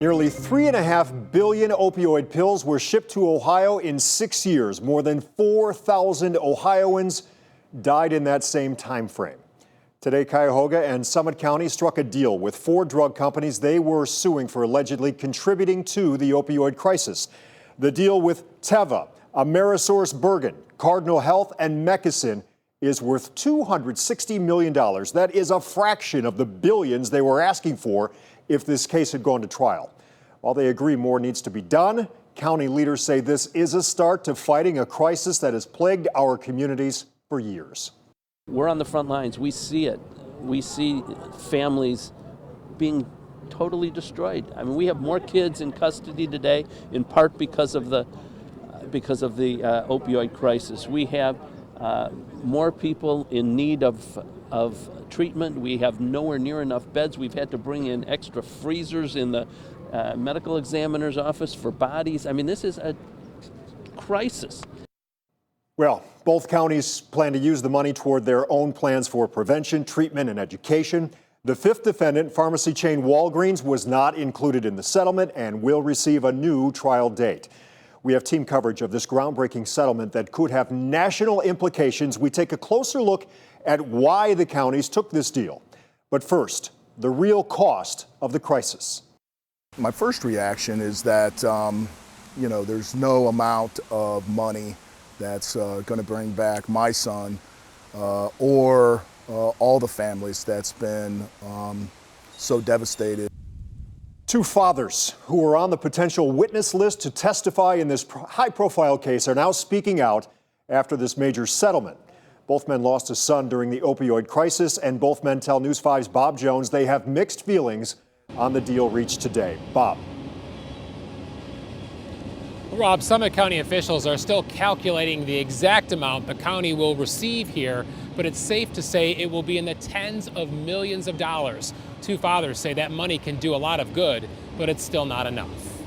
Nearly 3.5 billion opioid pills were shipped to Ohio in 6 years. More than 4,000 Ohioans died in that same time frame. Today, Cuyahoga and Summit County struck a deal with 4 drug companies they were suing for allegedly contributing to the opioid crisis. The deal with Teva, AmerisourceBergen, Cardinal Health, and Mekison is worth $260 million. That is a fraction of the billions they were asking for if this case had gone to trial. While they agree more needs to be done, county leaders say this is a start to fighting a crisis that has plagued our communities for years. We're on the front lines. We see it. We see families being totally destroyed. I mean, we have more kids in custody today, in part because of the opioid crisis. We have more people in need of treatment. We have nowhere near enough beds. We've had to bring in extra freezers in the medical examiner's office for bodies. I mean, this is a crisis. Well, both counties plan to use the money toward their own plans for prevention, treatment, and education. The 5th defendant, pharmacy chain Walgreens, was not included in the settlement and will receive a new trial date. We have team coverage of this groundbreaking settlement that could have national implications. We take a closer look at why the counties took this deal. But first, the real cost of the crisis. My first reaction is that, there's no amount of money that's going to bring back my son or all the families that's been so devastated. 2 fathers who were on the potential witness list to testify in this high-profile case are now speaking out after this major settlement. Both men lost a son during the opioid crisis, and both men tell News 5's Bob Jones they have mixed feelings on the deal reached today. Bob. Rob, Summit County officials are still calculating the exact amount the county will receive here, but it's safe to say it will be in the tens of millions of dollars. 2 fathers say that money can do a lot of good, but it's still not enough.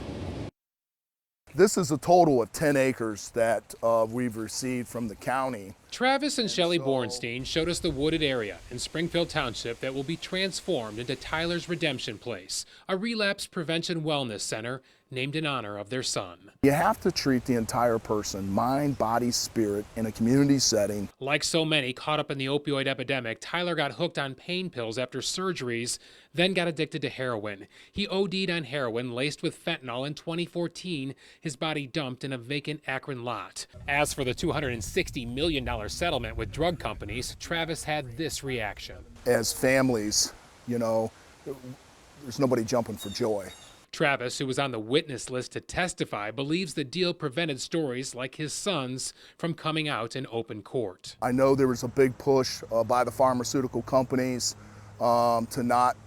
This is a total of 10 acres that we've received from the county. Travis and Shelley Bornstein showed us the wooded area in Springfield Township that will be transformed into Tyler's Redemption Place, a relapse prevention wellness center named in honor of their son. You have to treat the entire person, mind, body, spirit, in a community setting. Like so many caught up in the opioid epidemic, Tyler got hooked on pain pills after surgeries, then got addicted to heroin. He OD'd on heroin laced with fentanyl in 2014, his body dumped in a vacant Akron lot. As for the $260 million settlement with drug companies, Travis had this reaction. As families, there's nobody jumping for joy. Travis, who was on the witness list to testify, believes the deal prevented stories like his son's from coming out in open court. I know there was a big push by the pharmaceutical companies to not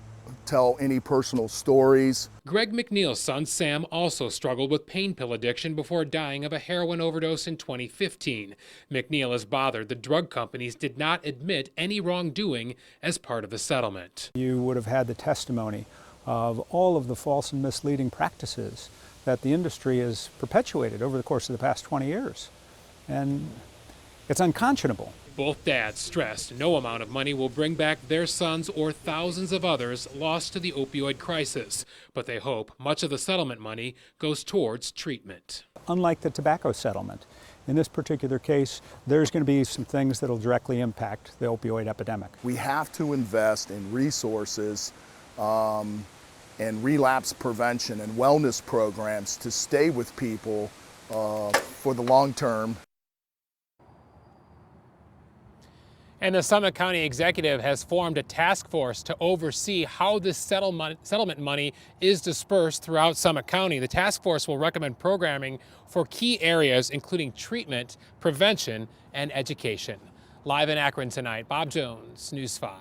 tell any personal stories. Greg McNeil's son, Sam, also struggled with pain pill addiction before dying of a heroin overdose in 2015. McNeil is bothered the drug companies did not admit any wrongdoing as part of the settlement. You would have had the testimony of all of the false and misleading practices that the industry has perpetuated over the course of the past 20 years. And it's unconscionable. Both dads stressed no amount of money will bring back their sons or thousands of others lost to the opioid crisis. But they hope much of the settlement money goes towards treatment. Unlike the tobacco settlement, in this particular case, there's going to be some things that will directly impact the opioid epidemic. We have to invest in resources and relapse prevention and wellness programs to stay with people for the long term. And the Summit County executive has formed a task force to oversee how this settlement money is dispersed throughout Summit County. The task force will recommend programming for key areas, including treatment, prevention, and education. Live in Akron tonight, Bob Jones, News 5.